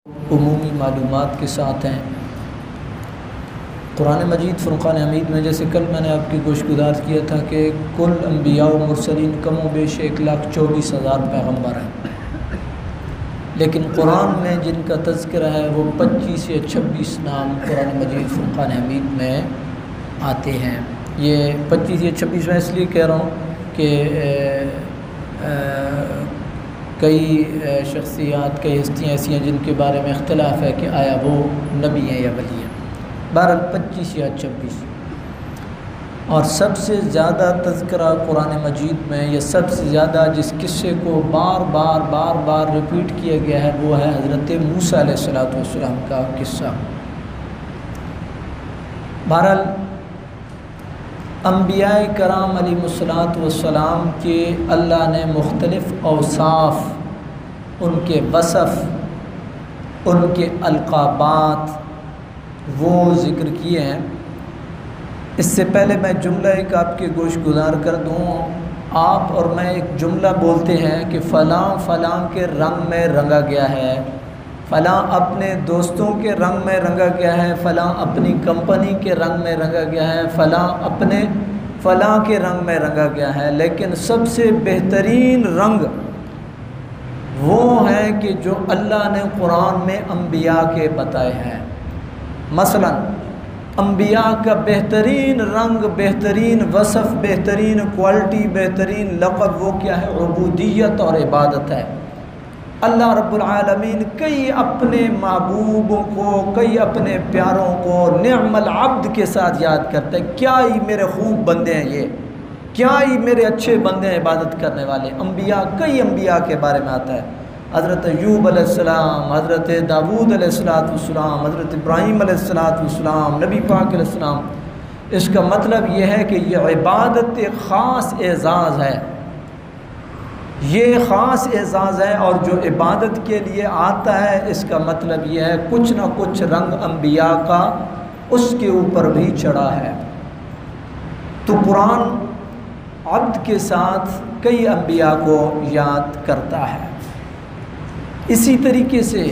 عمومی معلومات کے ساتھ ہیں۔ قرآن مجید فرقان حمید میں جیسے کل میں نے آپ کی گوشگزار کیا تھا کہ کل انبیاء و مرسلین کم و بیش 1,24,000 پیغمبر ہیں، لیکن قرآن میں جن کا تذکرہ ہے وہ 25 یا 26 نام قرآن مجید فرقان حمید میں آتے ہیں۔ یہ 25 یا 26 میں اس لیے کہہ رہا ہوں کہ کئی شخصیات، کئی ہستیاں ایسی ہیں جن کے بارے میں اختلاف ہے کہ آیا وہ نبی ہیں یا ولی ہیں۔ بہرحال 25 یا 26، اور سب سے زیادہ تذکرہ قرآن مجید میں یا سب سے زیادہ جس قصے کو بار بار ریپیٹ کیا گیا ہے وہ ہے حضرت موسیٰ علیہ السلام کا قصہ۔ بہرحال انبیاء کرام علیہ السلام کے اللہ نے مختلف اوصاف، ان کے وصف، ان کے القابات وہ ذکر کیے ہیں۔ اس سے پہلے میں جملہ ایک آپ کے گوش گزار کر دوں۔ آپ اور میں ایک جملہ بولتے ہیں کہ فلاں فلاں کے رنگ میں رنگا گیا ہے، فلاں اپنے دوستوں کے رنگ میں رنگا گیا ہے، فلاں اپنی کمپنی کے رنگ میں رنگا گیا ہے، فلاں اپنے فلاں کے رنگ میں رنگا گیا ہے، لیکن سب سے بہترین رنگ وہ ہے کہ جو اللہ نے قرآن میں انبیاء کے بتائے ہیں۔ مثلا انبیاء کا بہترین رنگ، بہترین وصف، بہترین کوالٹی، بہترین لقب وہ کیا ہے؟ عبودیت اور عبادت ہے۔ اللہ رب العالمین کئی اپنے محبوبوں کو، کئی اپنے پیاروں کو نعم العبد کے ساتھ یاد کرتے ہیں۔ کیا ہی میرے خوب بندے ہیں یہ، کیا ہی میرے اچھے بندے ہیں عبادت کرنے والے۔ انبیاء، کئی انبیاء کے بارے میں آتا ہے، حضرت ایوب علیہ السلام، حضرت داود علیہ السلام، حضرت ابراہیم علیہ السلام، نبی پاک علیہ السلام۔ اس کا مطلب یہ ہے کہ یہ عبادت ایک خاص اعزاز ہے، یہ خاص اعزاز ہے، اور جو عبادت کے لیے آتا ہے اس کا مطلب یہ ہے کچھ نہ کچھ رنگ انبیاء کا اس کے اوپر بھی چڑھا ہے۔ تو قرآن عبد کے ساتھ کئی انبیاء کو یاد کرتا ہے۔ اسی طریقے سے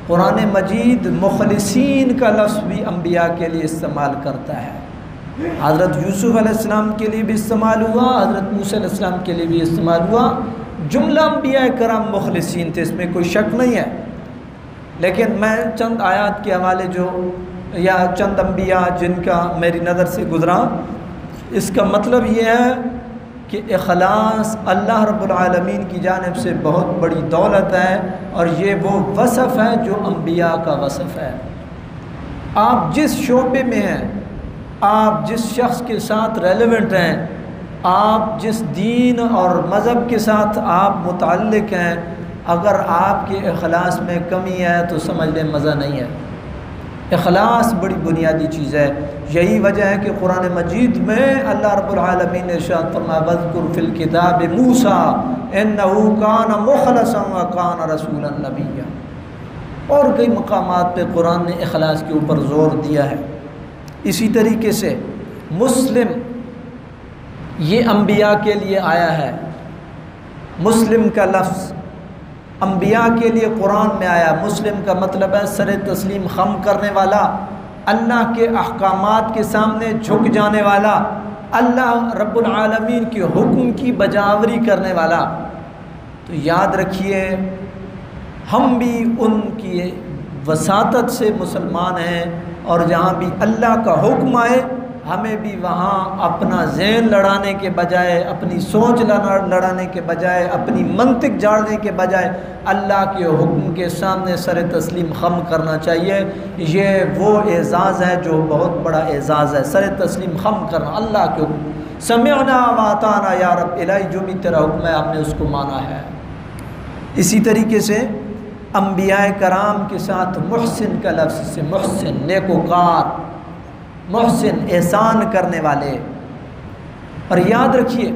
قرآن مجید مخلصین کا لفظ بھی انبیاء کے لیے استعمال کرتا ہے۔ حضرت یوسف علیہ السلام کے لیے بھی استعمال ہوا، حضرت موسیٰ علیہ السلام کے لیے بھی استعمال ہوا۔ جملہ انبیاء کرام مخلصین تھے، اس میں کوئی شک نہیں ہے، لیکن میں چند آیات کے حوالے یا چند انبیاء جن کا میری نظر سے گزرا، اس کا مطلب یہ ہے کہ اخلاص اللہ رب العالمین کی جانب سے بہت بڑی دولت ہے، اور یہ وہ وصف ہے جو انبیاء کا وصف ہے۔ آپ جس شعبے میں ہیں، آپ جس شخص کے ساتھ ریلیونٹ ہیں، آپ جس دین اور مذہب کے ساتھ آپ متعلق ہیں، اگر آپ کے اخلاص میں کمی ہے تو سمجھ لیں مزہ نہیں ہے۔ اخلاص بڑی بنیادی چیز ہے۔ یہی وجہ ہے کہ قرآن مجید میں اللہ رب العالمین نے ارشاد فرمایا وَاذْكُرْ فِي الْكِتَابِ مُوسَىٰ إِنَّهُ كَانَ مُخْلَصًا وَكَانَ رَسُولًا نَبِيًّا۔ اور کئی مقامات پہ قرآن نے اخلاص کے اوپر زور دیا ہے۔ اسی طریقے سے مسلم، یہ انبیاء کے لیے آیا ہے۔ مسلم کا لفظ انبیاء کے لیے قرآن میں آیا۔ مسلم کا مطلب ہے سر تسلیم خم کرنے والا، اللہ کے احکامات کے سامنے جھک جانے والا، اللہ رب العالمین کے حکم کی بجاوری کرنے والا۔ تو یاد رکھیے ہم بھی ان کی وساطت سے مسلمان ہیں، اور جہاں بھی اللہ کا حکم آئے ہمیں بھی وہاں اپنا ذہن لڑانے کے بجائے، اپنی سوچ لڑانے کے بجائے، اپنی منطق جاڑنے کے بجائے اللہ کے حکم کے سامنے سر تسلیم خم کرنا چاہیے۔ یہ وہ اعزاز ہے جو بہت بڑا اعزاز ہے، سر تسلیم خم کرنا اللہ کے حکم۔ سمعنا واطعنا یا رب، الہی جو بھی تیرا حکم ہے ہم نے اس کو مانا ہے۔ اسی طریقے سے انبیاء کرام کے ساتھ محسن کا لفظ سے، محسن نیکوکار، محسن احسان کرنے والے۔ اور یاد رکھیے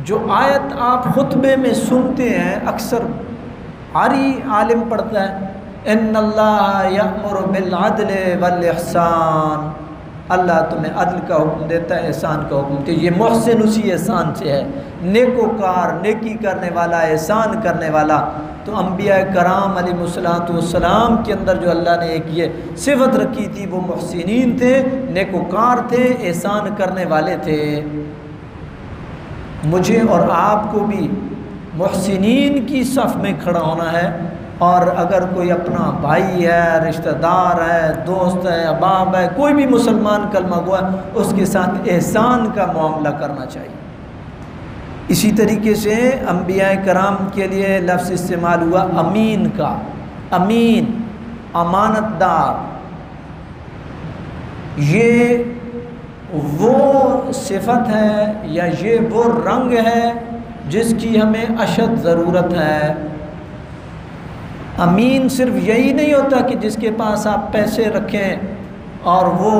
جو آیت آپ خطبے میں سنتے ہیں، اکثر عاری عالم پڑھتا ہے ان اللہ یأمر بالعدل والاحسان اللہ تمہیں عدل کا حکم دیتا ہے، احسان کا حکم دیتا ہے۔ یہ محسن اسی احسان سے ہے، نیکوکار، نیکی کرنے والا، احسان کرنے والا۔ تو انبیاء کرام علیہ السلام کے اندر جو اللہ نے ایک یہ صفت رکھی تھی، وہ محسنین تھے، نیکوکار تھے، احسان کرنے والے تھے۔ مجھے اور آپ کو بھی محسنین کی صف میں کھڑا ہونا ہے، اور اگر کوئی اپنا بھائی ہے، رشتہ دار ہے، دوست ہے، احباب ہے، کوئی بھی مسلمان کلمہ گو ہے، اس کے ساتھ احسان کا معاملہ کرنا چاہیے۔ اسی طریقے سے انبیاء کرام کے لیے لفظ استعمال ہوا امین کا، امین، امانت دار۔ یہ وہ صفت ہے یا یہ وہ رنگ ہے جس کی ہمیں اشد ضرورت ہے۔ امین صرف یہی نہیں ہوتا کہ جس کے پاس آپ پیسے رکھیں اور وہ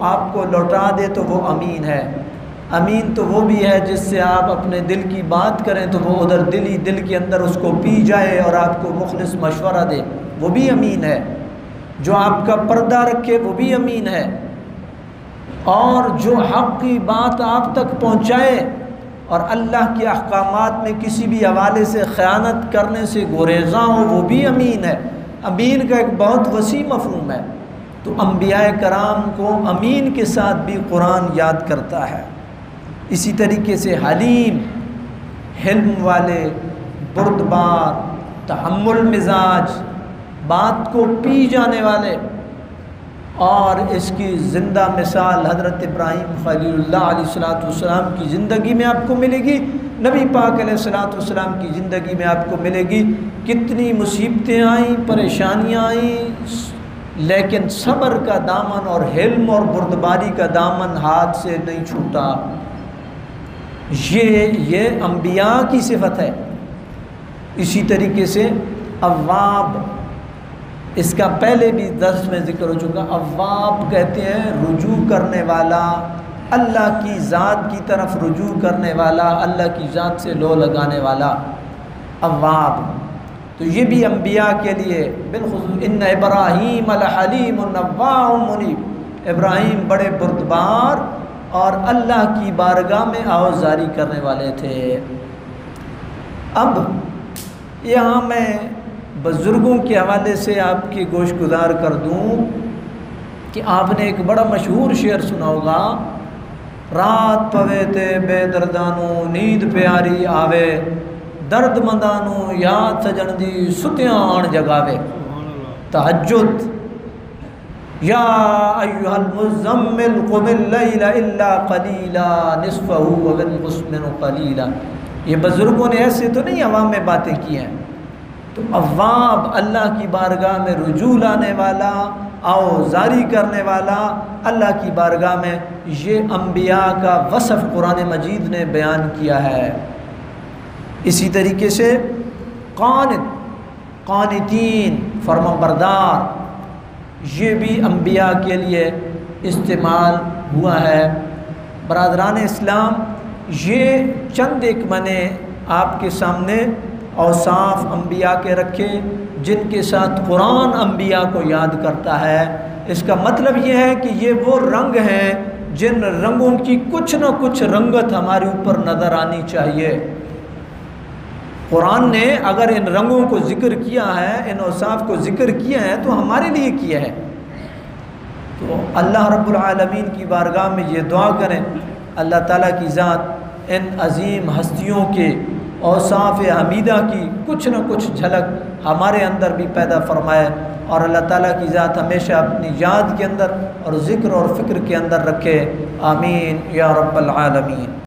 آپ کو لوٹا دے تو وہ امین ہے۔ امین تو وہ بھی ہے جس سے آپ اپنے دل کی بات کریں تو وہ ادھر دل کے اندر اس کو پی جائے اور آپ کو مخلص مشورہ دے، وہ بھی امین ہے۔ جو آپ کا پردہ رکھے وہ بھی امین ہے، اور جو حق کی بات آپ تک پہنچائے اور اللہ کے احکامات میں کسی بھی حوالے سے خیانت کرنے سے گریزاں ہو، وہ بھی امین ہے۔ امین کا ایک بہت وسیع مفہوم ہے۔ تو انبیاء کرام کو امین کے ساتھ بھی قرآن یاد کرتا ہے۔ اسی طریقے سے حلیم، حلم والے، بردبار، تحمل مزاج، بات کو پی جانے والے، اور اس کی زندہ مثال حضرت ابراہیم خلیل اللہ علیہ السلام کی زندگی میں آپ کو ملے گی، نبی پاک علیہ السلام کی زندگی میں آپ کو ملے گی۔ کتنی مصیبتیں آئیں، پریشانیاں آئیں، لیکن صبر کا دامن اور حلم اور بردباری کا دامن ہاتھ سے نہیں چھوٹا۔ یہ انبیاء کی صفت ہے۔ اسی طریقے سے اواب، اس کا پہلے بھی درس میں ذکر ہو چکا۔ اواب کہتے ہیں رجوع کرنے والا، اللہ کی ذات کی طرف رجوع کرنے والا، اللہ کی ذات سے لو لگانے والا، اواب۔ تو یہ بھی انبیاء کے لیے بالخصوص، ان ابراہیم لحلیم اواہ منیب، ابراہیم بڑے بردبار اور اللہ کی بارگاہ میں آوازاری کرنے والے تھے۔ اب یہاں میں بزرگوں کے حوالے سے آپ کی گوش گزار کر دوں کہ آپ نے ایک بڑا مشہور شعر سنا ہوگا، رات پوے تے بے دردانو نیند پیاری آوے، درد مندانو یاد سجن دی ستیاں آن جگاوے۔ تہجد، یا ایھا المزمل قم اللیل الا قلیلا نصفہ وانقص منہ قلیلا۔ یہ بزرگوں نے ایسے تو نہیں عوام میں باتیں کی ہیں۔ تو اواب، اللہ کی بارگاہ میں رجوع لانے والا، آوازاری کرنے والا اللہ کی بارگاہ میں، یہ انبیاء کا وصف قرآن مجید نے بیان کیا ہے۔ اسی طریقے سے قانت، قانتین، فرمانبردار، یہ بھی انبیاء کے لیے استعمال ہوا ہے۔ برادران اسلام، یہ چند ایک میں نے آپ کے سامنے اوصاف انبیاء کے رکھے جن کے ساتھ قرآن انبیاء کو یاد کرتا ہے۔ اس کا مطلب یہ ہے کہ یہ وہ رنگ ہیں جن رنگوں کی کچھ نہ کچھ رنگت ہمارے اوپر نظر آنی چاہیے۔ قرآن نے اگر ان رنگوں کو ذکر کیا ہے، ان اوصاف کو ذکر کیا ہے، تو ہمارے لیے کیا ہے۔ تو اللہ رب العالمین کی بارگاہ میں یہ دعا کریں، اللہ تعالیٰ کی ذات ان عظیم ہستیوں کے اوصاف حمیدہ کی کچھ نہ کچھ جھلک ہمارے اندر بھی پیدا فرمائے، اور اللہ تعالیٰ کی ذات ہمیشہ اپنی یاد کے اندر اور ذکر اور فکر کے اندر رکھے۔ آمین یا رب العالمین۔